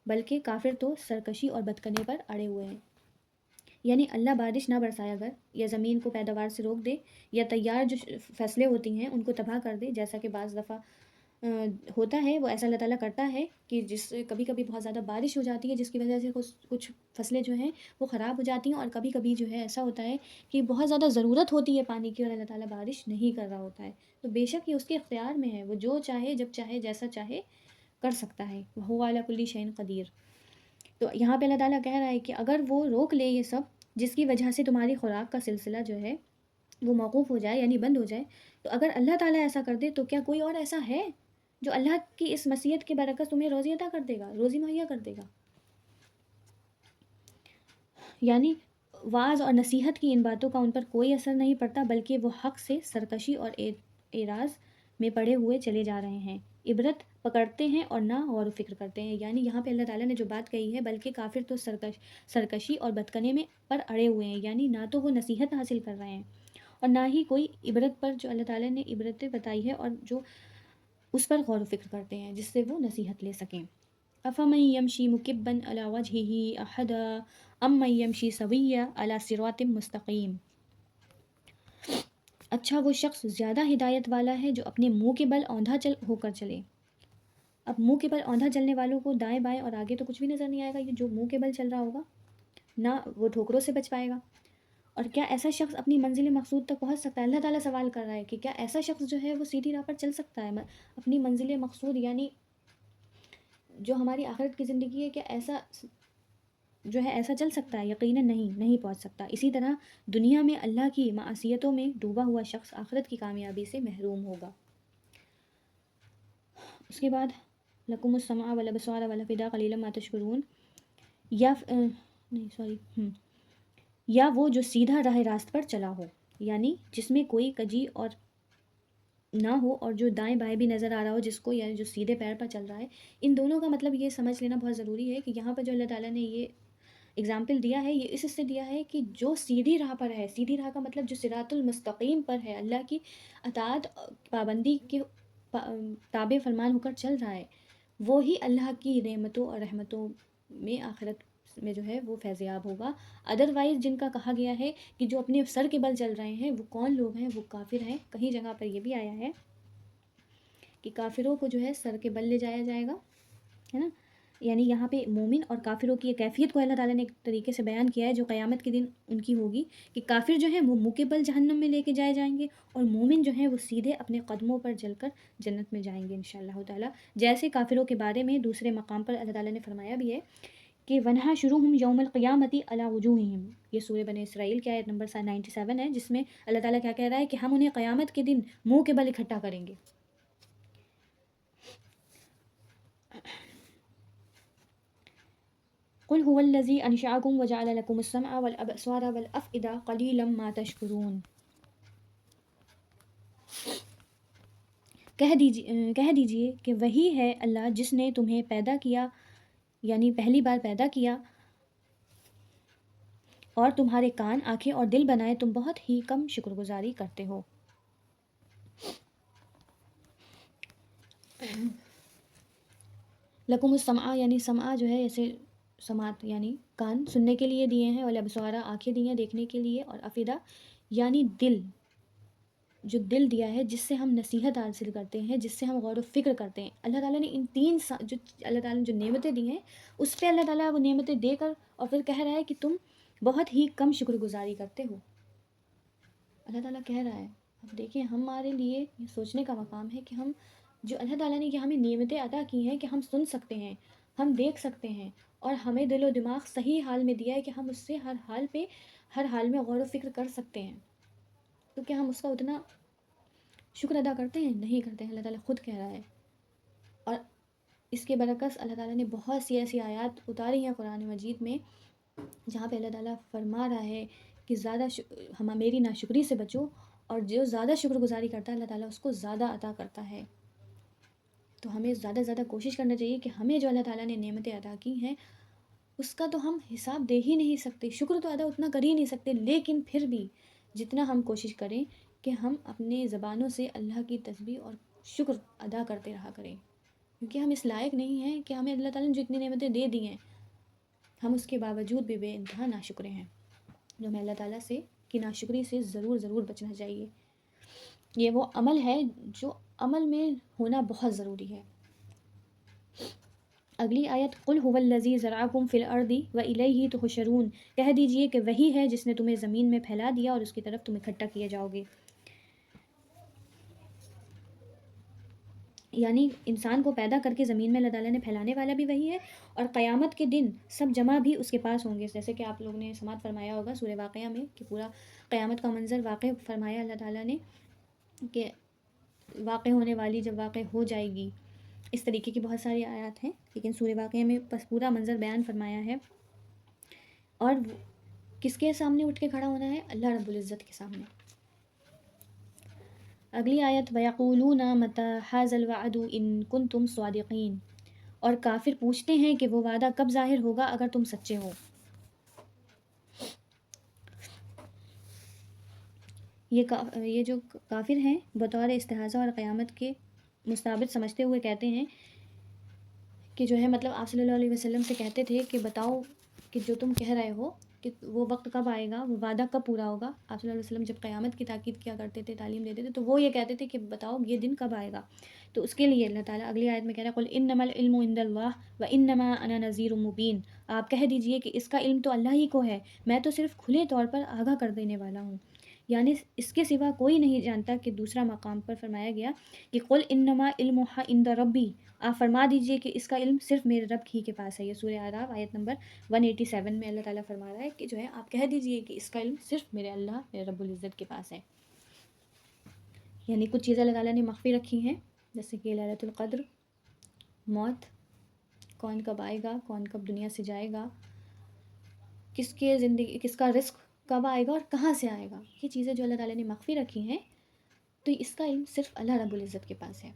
بلکہ کافر تو سرکشی اور بدکنے پر اڑے ہوئے ہیں۔ یعنی اللہ بارش نہ برسائے اگر، یا زمین کو پیداوار سے روک دے، یا تیار جو فصلیں ہوتی ہیں ان کو تباہ کر دے، جیسا کہ بعض دفعہ ہوتا ہے، وہ ایسا اللہ تعالیٰ کرتا ہے کہ جس سے کبھی کبھی بہت زیادہ بارش ہو جاتی ہے جس کی وجہ سے کچھ فصلیں جو ہیں وہ خراب ہو جاتی ہیں، اور کبھی کبھی جو ہے ایسا ہوتا ہے کہ بہت زیادہ ضرورت ہوتی ہے پانی کی اور اللہ تعالیٰ بارش نہیں کر رہا ہوتا ہے، تو بے شک یہ اس کے اختیار میں ہے، وہ جو چاہے جب چاہے جیسا چاہے کر سکتا ہے، وَهُوَ عَلَىٰ كُلِّ شَيْءٍ قَدِيرٌ۔ تو یہاں پہ اللہ تعالیٰ کہہ رہا ہے کہ اگر وہ روک لے یہ سب، جس کی وجہ سے تمہاری خوراک کا سلسلہ جو ہے وہ موقوف ہو جائے یعنی بند ہو جائے، تو اگر اللہ تعالیٰ ایسا کر دے تو کیا کوئی اور ایسا ہے جو اللہ کی اس مصیت کے برکت تمہیں روزی عطا کر دے گا، روزی مہیا کر دے گا؟ یعنی واعظ اور نصیحت کی ان باتوں کا ان پر کوئی اثر نہیں پڑتا، بلکہ وہ حق سے سرکشی اور اعراض میں پڑے ہوئے چلے جا رہے ہیں، عبرت پکڑتے ہیں اور نہ غور و فکر کرتے ہیں۔ یعنی یہاں پہ اللہ تعالیٰ نے جو بات کہی ہے، بلکہ کافر تو سرکشی اور بدکنے میں پر اڑے ہوئے ہیں، یعنی نہ تو وہ نصیحت حاصل کر رہے ہیں اور نہ ہی کوئی عبرت پر جو اللہ تعالیٰ نے عبرتیں بتائی ہے اور جو اس پر غور و فکر کرتے ہیں جس سے وہ نصیحت لے سکیں. افمن یمشی مکبا علی وجہہ احدا ام من یمشی سویا علی صراط مستقیم. اچھا وہ شخص زیادہ ہدایت والا ہے جو اپنے منہ کے بل اوندھا ہو کر چلے. اب منہ کے بل اوندھا چلنے والوں کو دائیں بائیں اور آگے تو کچھ بھی نظر نہیں آئے گا. یہ جو منہ کے بل چل رہا ہوگا نہ وہ ٹھوکروں سے بچ پائے گا. اور کیا ایسا شخص اپنی منزل مقصود تک پہنچ سکتا ہے؟ اللہ تعالیٰ سوال کر رہا ہے کہ کیا ایسا شخص جو ہے وہ سیدھی راہ پر چل سکتا ہے اپنی منزل مقصود، یعنی جو ہماری آخرت کی زندگی ہے، کیا ایسا جو ہے ایسا چل سکتا ہے؟ یقیناً نہیں پہنچ سکتا. اسی طرح دنیا میں اللہ کی معصیتوں میں ڈوبا ہوا شخص آخرت کی کامیابی سے محروم ہوگا. اس کے بعد لکم السمع والابصار والافئدہ قلیلا ما تشکرون. یا وہ جو سیدھا راہ راست پر چلا ہو، یعنی جس میں کوئی کجی اور نہ ہو اور جو دائیں بائیں بھی نظر آ رہا ہو جس کو، یعنی جو سیدھے پیر پر چل رہا ہے. ان دونوں کا مطلب یہ سمجھ لینا بہت ضروری ہے کہ یہاں پر جو اللہ تعالیٰ نے یہ اگزامپل دیا ہے یہ اس سے دیا ہے کہ جو سیدھی راہ پر ہے، سیدھی راہ کا مطلب جو صراط المستقیم پر ہے، اللہ کی اطاعت پابندی کے تابع فرمان ہو کر چل رہا ہے، وہی اللہ کی نعمتوں اور رحمتوں میں آخرت میں جو ہے وہ فیضیاب ہوگا. ادروائز جن کا کہا گیا ہے کہ جو اپنے سر کے بل چل رہے ہیں وہ کون لوگ ہیں؟ وہ کافر ہیں. کہیں جگہ پر یہ بھی آیا ہے کہ کافروں کو جو ہے سر کے بل لے جایا جائے گا، ہے نا. یعنی یہاں پہ مومن اور کافروں کی کیفیت کو اللہ تعالیٰ نے ایک طریقے سے بیان کیا ہے جو قیامت کے دن ان کی ہوگی کہ کافر جو ہیں وہ منہ کے بل جہنم میں لے کے جائے جائیں گے اور مومن جو ہیں وہ سیدھے اپنے قدموں پر چل کر جنت میں جائیں گے انشاءاللہ تعالیٰ. جیسے کافروں کے بارے میں دوسرے مقام پر اللہ تعالیٰ نے فرمایا بھی ہے کہ وَنَحْشُرُهُمْ يَوْمَ الْقِيَامَةِ عَلَىٰ وُجُوهِهِمْ. یہ سورہ بنی اسرائیل کی آیت نمبر 97 ہے، جس میں اللہ تعالیٰ کیا کہہ رہا ہے کہ ہم انہیں قیامت کے دن منہ کے بل اکٹھا کریں گے. قل هو الذي انشأكم وجعل لكم السمع والابصار والافئدة قليلا ما تشكرون. کہہ دیجئے کہ وہی ہے اللہ جس نے تمہیں پیدا کیا، یعنی پہلی بار پیدا کیا، اور تمہارے کان، آنکھیں اور دل بنائے، تم بہت ہی کم شکر گزاری کرتے ہو. لکم السمع یعنی سمع جو ہے ایسے سماعت یعنی کان سننے کے لیے دیے ہیں، اور ابصارا آنکھیں دی ہیں دیکھنے کے لیے، اور افئدہ یعنی دل، جو دل دیا ہے جس سے ہم نصیحت حاصل کرتے ہیں، جس سے ہم غور و فکر کرتے ہیں. اللہ تعالیٰ نے ان تین جو اللہ تعالیٰ نے جو نعمتیں دی ہیں اس پہ اللہ تعالیٰ وہ نعمتیں دے کر اور پھر کہہ رہا ہے کہ تم بہت ہی کم شکر گزاری کرتے ہو. اللہ تعالیٰ کہہ رہا ہے. اب دیکھیں ہمارے لیے یہ سوچنے کا مقام ہے کہ ہم جو اللہ تعالیٰ نے یہ ہمیں نعمتیں عطا کی ہیں کہ ہم سن سکتے ہیں، ہم دیکھ سکتے ہیں، اور ہمیں دل و دماغ صحیح حال میں دیا ہے کہ ہم اس سے ہر حال میں غور و فکر کر سکتے ہیں. تو کیا ہم اس کا اتنا شکر ادا کرتے ہیں؟ نہیں کرتے ہیں. اللہ تعالیٰ خود کہہ رہا ہے. اور اس کے برعکس اللہ تعالیٰ نے بہت سی ایسی آیات اتاری ہیں قرآن مجید میں جہاں پہ اللہ تعالیٰ فرما رہا ہے کہ میری ناشکری سے بچو، اور جو زیادہ شکر گزاری کرتا ہے اللہ تعالیٰ اس کو زیادہ عطا کرتا ہے. تو ہمیں زیادہ سے زیادہ کوشش کرنا چاہیے کہ ہمیں جو اللہ تعالیٰ نے نعمتیں عطا کی ہیں اس کا تو ہم حساب دے ہی نہیں سکتے، شکر تو ادا اتنا کر ہی نہیں سکتے، لیکن پھر بھی جتنا ہم کوشش کریں کہ ہم اپنے زبانوں سے اللہ کی تسبیح اور شکر ادا کرتے رہا کریں، کیونکہ ہم اس لائق نہیں ہیں کہ ہمیں اللہ تعالیٰ نے جتنی نعمتیں دے دی ہیں ہم اس کے باوجود بھی بے انتہا ناشکرے ہیں. جو ہمیں اللہ تعالیٰ سے کی ناشکری سے ضرور بچنا چاہیے. یہ وہ عمل ہے جو عمل میں ہونا بہت ضروری ہے. اگلی آیت قل هو الذی ذرأکم فی الارض والیہ تحشرون. کہہ دیجئے کہ وہی ہے جس نے تمہیں زمین میں پھیلا دیا اور اس کی طرف تم اکٹھا کیے جاؤ گے. یعنی انسان کو پیدا کر کے زمین میں اللہ تعالیٰ نے پھیلانے والا بھی وہی ہے، اور قیامت کے دن سب جمع بھی اس کے پاس ہوں گے. جیسے کہ آپ لوگ نے سماعت فرمایا ہوگا سورہ واقعہ میں کہ پورا قیامت کا منظر واقع فرمایا اللہ تعالیٰ نے کہ واقع ہونے والی جب واقع ہو جائے گی. اس طریقے کی بہت ساری آیات ہیں، لیکن سورہ واقعہ میں بس پورا منظر بیان فرمایا ہے. اور کس کے سامنے اٹھ کے کھڑا ہونا ہے؟ اللہ رب العزت کے سامنے. اگلی آیت وَيَقُولُونَ مَتَىٰ هَٰذَا الْوَعْدُ إِن كُنتُمْ صَادِقِينَ. اور کافر پوچھتے ہیں کہ وہ وعدہ کب ظاہر ہوگا اگر تم سچے ہو. یہ جو کافر ہیں بطور استہزاء اور قیامت کے مستعبد سمجھتے ہوئے کہتے ہیں کہ جو ہے مطلب آپ صلی اللہ علیہ وسلم سے کہتے تھے کہ بتاؤ کہ جو تم کہہ رہے ہو کہ وہ وقت کب آئے گا، وہ وعدہ کب پورا ہوگا۔ آپ صلی اللہ علیہ وسلم جب قیامت کی تاکید کیا کرتے تھے، تعلیم دیتے تھے، تو وہ یہ کہتے تھے کہ بتاؤ یہ دن کب آئے گا۔ تو اس کے لیے اللہ تعالیٰ اگلی آیت میں کہہ رہا ہے قُلْ إِنَّمَا الْعِلْمُ عِندَ اللَّهِ وَإِنَّمَا أَنَا نَذِيرٌ مُبِينٌ، آپ کہہ دیجئے کہ اس کا علم تو اللہ ہی کو ہے، میں تو صرف کھلے طور پر آگاہ کر دینے والا ہوں۔ یعنی اس کے سوا کوئی نہیں جانتا کہ دوسرا مقام پر فرمایا گیا کہ قُلْ إِنَّمَا عِلْمُهَا عِندَ رَبِّي، آپ فرما دیجئے کہ اس کا علم صرف میرے رب ہی کے پاس ہے۔ یہ سورہ اعراف آیت نمبر 187 میں اللہ تعالیٰ فرما رہا ہے کہ جو ہے آپ کہہ دیجئے کہ اس کا علم صرف میرے اللہ میرے رب العزت کے پاس ہے۔ یعنی کچھ چیزیں اللہ تعالیٰ نے مخفی رکھی ہیں، جیسے کہ لیلۃ القدر، موت، کون کب آئے گا، کون کب دنیا سے جائے گا، کس کا رزق کب آئے گا اور کہاں سے آئے گا، یہ چیزیں جو اللہ تعالیٰ نے مخفی رکھی ہیں، تو اس کا علم صرف اللہ رب العزت کے پاس ہے۔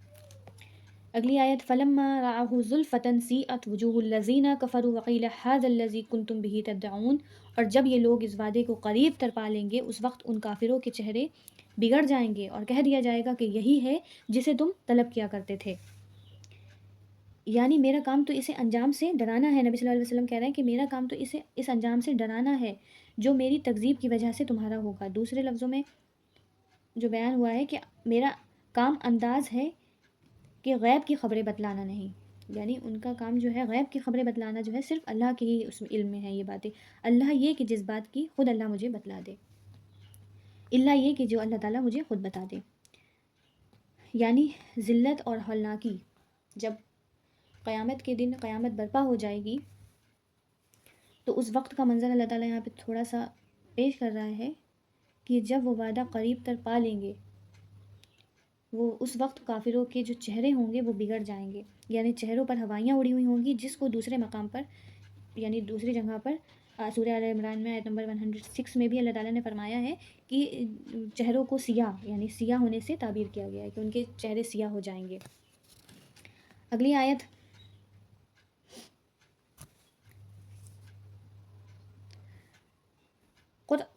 اگلی آیت فَلَمَّا رَأَوْهُ زُلْفَةً سِیئَتْ وُجُوهُ الَّذِینَ كَفَرُوا وَقِیلَ هَٰذَا الَّذِی کُنتُم بِهِ تَدَّعُونَ، اور جب یہ لوگ اس وعدے کو قریب تر پا لیں گے، اس وقت ان کافروں کے چہرے بگڑ جائیں گے اور کہہ دیا جائے گا کہ یہی ہے جسے تم طلب کیا کرتے تھے۔ یعنی میرا کام تو اسے انجام سے ڈرانا ہے، نبی صلی اللہ علیہ وسلم کہہ رہے ہیں کہ میرا کام تو اسے اس انجام سے ڈرانا ہے جو میری تکذیب کی وجہ سے تمہارا ہوگا۔ دوسرے لفظوں میں جو بیان ہوا ہے کہ میرا کام انداز ہے کہ غیب کی خبریں بتلانا نہیں، یعنی ان کا کام جو ہے غیب کی خبریں بتلانا جو ہے صرف اللہ کے ہی اس علم میں ہے یہ باتیں، اللہ یہ کہ جس بات کی خود اللہ مجھے بتلا دے، اللہ یہ کہ جو اللہ تعالیٰ مجھے خود بتا دے۔ یعنی ذلت اور ہولناکی، جب قیامت کے دن قیامت برپا ہو جائے گی تو اس وقت کا منظر اللہ تعالیٰ یہاں پہ تھوڑا سا پیش کر رہا ہے کہ جب وہ وعدہ قریب تر پا لیں گے، وہ اس وقت کافروں کے جو چہرے ہوں گے وہ بگڑ جائیں گے، یعنی چہروں پر ہوائیاں اڑی ہوئی ہوں گی، جس کو دوسرے مقام پر یعنی دوسری جگہ پر سورہ آل عمران میں آیت نمبر 106 میں بھی اللہ تعالیٰ نے فرمایا ہے کہ چہروں کو سیاہ یعنی سیاہ ہونے سے تعبیر کیا گیا ہے کہ ان کے چہرے سیاہ ہو جائیں گے۔ اگلی آیت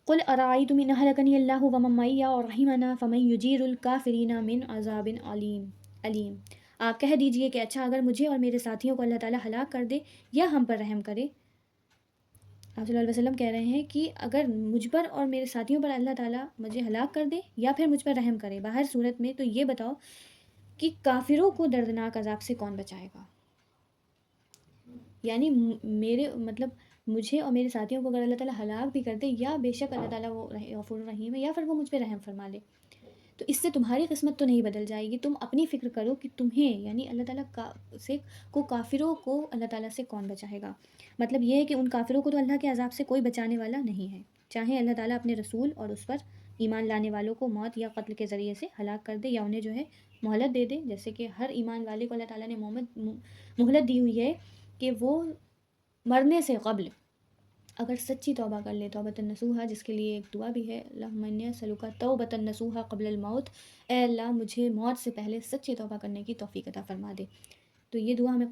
قل ارائیتم ان اہلکنی اللہ ومن معی ورحمنا فمن یجیر الکافرین من عذاب علیم، آپ کہہ دیجئے کہ اچھا اگر مجھے اور میرے ساتھیوں کو اللہ تعالیٰ ہلاک کر دے یا ہم پر رحم کرے۔ آپ صلی اللہ علیہ وسلم کہہ رہے ہیں کہ اگر مجھ پر اور میرے ساتھیوں پر اللہ تعالیٰ مجھے ہلاک کر دے یا پھر مجھ پر رحم کرے، باہر صورت میں تو یہ بتاؤ کہ کافروں کو دردناک عذاب سے کون بچائے گا۔ یعنی میرے مطلب مجھے اور میرے ساتھیوں کو اگر اللہ تعالیٰ ہلاک بھی کر دے یا بے شک اللہ تعالیٰ وہ غفور الرحیم ہے یا پھر وہ مجھ پہ رحم فرما لے، تو اس سے تمہاری قسمت تو نہیں بدل جائے گی۔ تم اپنی فکر کرو کہ تمہیں یعنی اللہ تعالیٰ کافروں کو اللہ تعالیٰ سے کون بچائے گا۔ مطلب یہ ہے کہ ان کافروں کو تو اللہ کے عذاب سے کوئی بچانے والا نہیں ہے، چاہے اللہ تعالیٰ اپنے رسول اور اس پر ایمان لانے والوں کو موت یا قتل کے ذریعے سے ہلاک کر دے یا انہیں جو ہے مہلت دے دے، جیسے کہ ہر ایمان والے کو اللہ تعالیٰ نے مہلت دی ہوئی ہے کہ وہ مرنے سے قبل اگر سچی توبہ کر لے، توبۃ نصوحہ، جس کے لیے ایک دعا بھی ہے اللہم انی اسألک توبۃ نصوحہ قبل الموت، اے اللہ مجھے موت سے پہلے سچی توبہ کرنے کی توفیق عطا فرما دے۔ تو یہ دعا ہمیں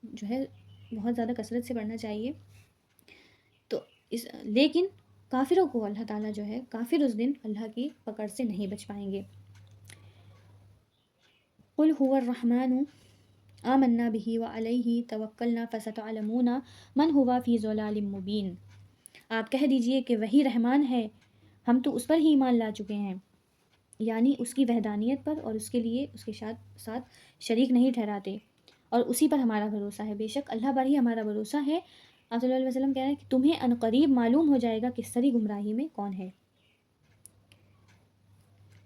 جو ہے بہت زیادہ کثرت سے پڑھنا چاہیے۔ تو لیکن کافروں کو اللہ تعالیٰ جو ہے کافر اس دن اللہ کی پکڑ سے نہیں بچ پائیں گے۔ قل هو الرحمن آمنا به وعلیہ توکلنا فستعلمون من هو فی ضلال مبین، آپ کہہ دیجئے کہ وہی رحمان ہے، ہم تو اس پر ہی ایمان لا چکے ہیں، یعنی اس کی وحدانیت پر اور اس کے لیے اس کے ساتھ شریک نہیں ٹھہراتے، اور اسی پر ہمارا بھروسہ ہے، بے شک اللہ پر ہی ہمارا بھروسہ ہے۔ آپ صلی اللہ علیہ وسلم کہہ رہے ہیں کہ تمہیں ان قریب معلوم ہو جائے گا کہ سری گمراہی میں کون ہے۔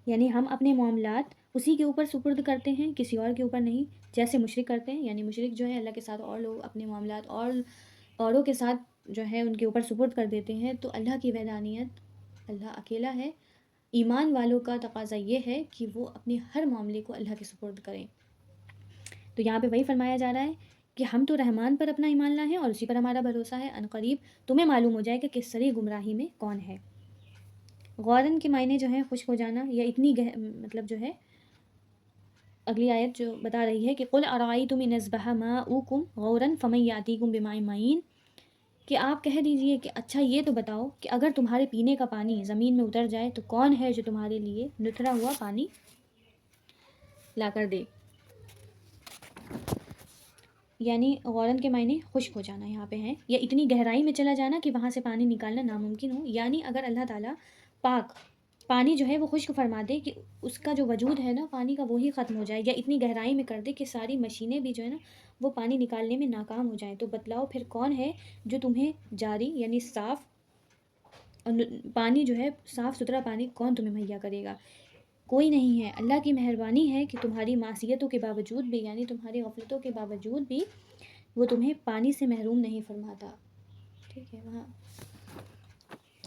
یعنی ہم اپنے معاملات اسی کے اوپر سپرد کرتے ہیں، کسی اور کے اوپر نہیں، جیسے مشرک کرتے ہیں، یعنی مشرک جو ہے اللہ کے ساتھ اور لوگ اپنے معاملات اور اوروں کے ساتھ جو ہے ان کے اوپر سپرد کر دیتے ہیں۔ تو اللہ کی وحدانیت، اللہ اکیلا ہے، ایمان والوں کا تقاضا یہ ہے کہ وہ اپنے ہر معاملے کو اللہ کے سپرد کریں۔ تو یہاں پہ وہی فرمایا جا رہا ہے کہ ہم تو رحمان پر اپنا ایمان لائے ہیں اور اسی پر ہمارا بھروسہ ہے، ان قریب تمہیں معلوم ہو جائے گا کہ سری گمراہی میں کون ہے۔ غوراً کے معنی جو ہے خشک ہو جانا، یا اتنی مطلب جو ہے اگلی آیت جو بتا رہی ہے کہ قل ارائیتم ان اصبح ماؤکم غورا فمن یاتیکم بماء معین، کہ آپ کہہ دیجئے کہ اچھا یہ تو بتاؤ کہ اگر تمہارے پینے کا پانی زمین میں اتر جائے تو کون ہے جو تمہارے لیے نتھرا ہوا پانی لا کر دے۔ یعنی غورن کے معنی خشک ہو جانا یہاں پہ ہیں، یا اتنی گہرائی میں چلا جانا کہ وہاں سے پانی نکالنا ناممکن ہو، یعنی اگر اللہ تعالیٰ پاک پانی جو ہے وہ خشک فرما دے کہ اس کا جو وجود ہے نا پانی کا وہی ختم ہو جائے، یا اتنی گہرائی میں کر دے کہ ساری مشینیں بھی جو ہے نا وہ پانی نکالنے میں ناکام ہو جائیں، تو بتلاؤ پھر کون ہے جو تمہیں جاری یعنی صاف پانی جو ہے صاف ستھرا پانی کون تمہیں مہیا کرے گا؟ کوئی نہیں ہے۔ اللہ کی مہربانی ہے کہ تمہاری معصیتوں کے باوجود بھی، یعنی تمہاری غفلتوں کے باوجود بھی وہ تمہیں پانی سے محروم نہیں فرماتا۔ ٹھیک ہے، وہاں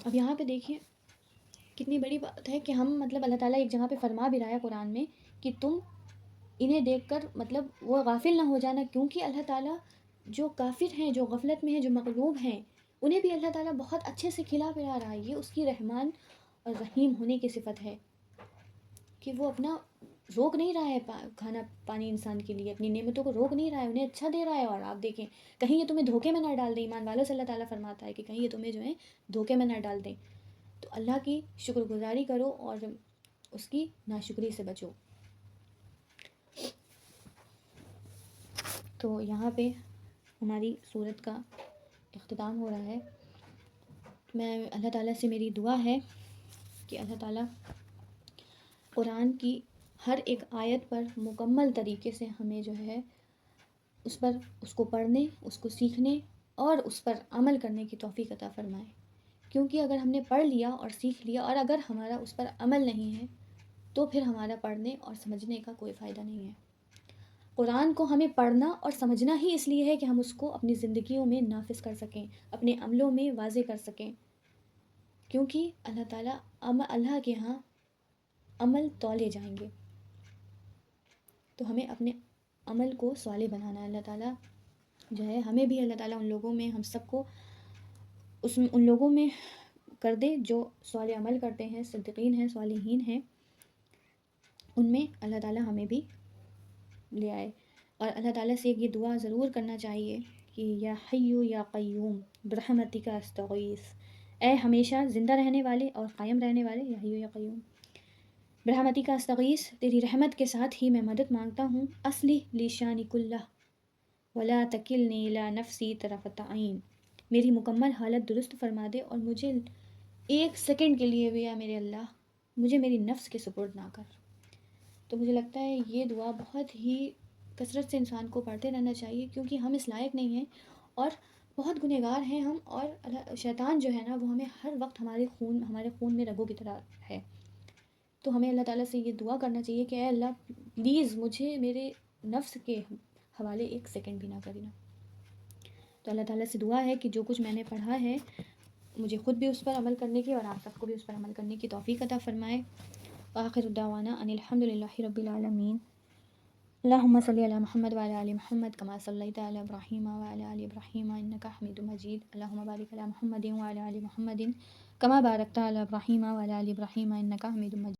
اب یہاں پہ دیکھیے کتنی بڑی بات ہے کہ ہم مطلب اللہ تعالیٰ ایک جگہ پہ فرما بھی رہا ہے قرآن میں کہ تم انہیں دیکھ کر مطلب وہ غافل نہ ہو جانا، کیونکہ اللہ تعالیٰ جو کافر ہیں، جو غفلت میں ہیں، جو مغلوب ہیں، انہیں بھی اللہ تعالیٰ بہت اچھے سے کھلا پلا رہا ہے۔ یہ اس کی رحمان اور رحیم ہونے کی صفت ہے کہ وہ اپنا روک نہیں رہا ہے کھانا پانی انسان کے لیے، اپنی نعمتوں کو روک نہیں رہا ہے، انہیں اچھا دے رہا ہے۔ اور آپ دیکھیں کہیں یہ تمہیں دھوکے میں نہ ڈال دیں، ایمان والوں سے اللہ تعالیٰ فرماتا ہے کہ کہیں یہ تمہیں جو ہے دھوکے میں نہ ڈال دیں، تو اللہ کی شکر گزاری کرو اور اس کی ناشکری سے بچو۔ تو یہاں پہ ہماری صورت کا اختتام ہو رہا ہے۔ میں اللہ تعالیٰ سے میری دعا ہے کہ اللہ تعالیٰ قرآن کی ہر ایک آیت پر مکمل طریقے سے ہمیں جو ہے اس کو پڑھنے، اس کو سیکھنے اور اس پر عمل کرنے کی توفیق عطا فرمائے، کیونکہ اگر ہم نے پڑھ لیا اور سیکھ لیا اور اگر ہمارا اس پر عمل نہیں ہے تو پھر ہمارا پڑھنے اور سمجھنے کا کوئی فائدہ نہیں ہے۔ قرآن کو ہمیں پڑھنا اور سمجھنا ہی اس لیے ہے کہ ہم اس کو اپنی زندگیوں میں نافذ کر سکیں، اپنے عملوں میں واضح کر سکیں، کیونکہ اللہ تعالیٰ اللہ کے ہاں عمل تولے جائیں گے، تو ہمیں اپنے عمل کو صالح بنانا ہے۔ اللہ تعالیٰ جو ہے ہمیں بھی اللہ تعالیٰ ان لوگوں میں، ہم سب کو ان لوگوں میں کر دے جو صالح عمل کرتے ہیں، صدیقین ہیں، صالحین ہیں، ان میں اللہ تعالیٰ ہمیں بھی لے آئے۔ اور اللہ تعالیٰ سے یہ دعا ضرور کرنا چاہیے کہ یا حیو یا قیوم برحمتک استغیث، اے ہمیشہ زندہ رہنے والے اور قائم رہنے والے، یا حیو یا قیوم برحمتک استغیث، تیری رحمت کے ساتھ ہی میں مدد مانگتا ہوں، اصلح لی شانی کلہ ولا تکلنی الی نفسی طرفۃ عین، میری مکمل حالت درست فرما دے اور مجھے ایک سیکنڈ کے لیے بھی یا میرے اللہ مجھے میری نفس کے سپرد نہ کر۔ تو مجھے لگتا ہے یہ دعا بہت ہی کثرت سے انسان کو پڑھتے رہنا چاہیے، کیونکہ ہم اس لائق نہیں ہیں اور بہت گنہگار ہیں ہم، اور شیطان جو ہے نا وہ ہمیں ہر وقت ہمارے خون میں رگوں کی طرح ہے۔ تو ہمیں اللہ تعالیٰ سے یہ دعا کرنا چاہیے کہ اے اللہ پلیز مجھے میرے نفس کے حوالے ایک سیکنڈ بھی نہ کرنا۔ تو اللہ تعالیٰ سے دعا ہے کہ جو کچھ میں نے پڑھا ہے مجھے خود بھی اس پر عمل کرنے کی اور آپ سب کو بھی اس پر عمل کرنے کی توفیق عطا فرمائے۔ وآخر دعوانا ان الحمد للہ رب العالمین۔ اللہم صلی علی محمد وعلی آل محمد کما صلیت علی ابراہیم وعلی آل ابراہیم انک حمید مجید۔ اللہم بارک علی محمد وعلی آل محمد کما بارکت علی ابراہیم وعلی آل ابراہیم انک حمید مجید۔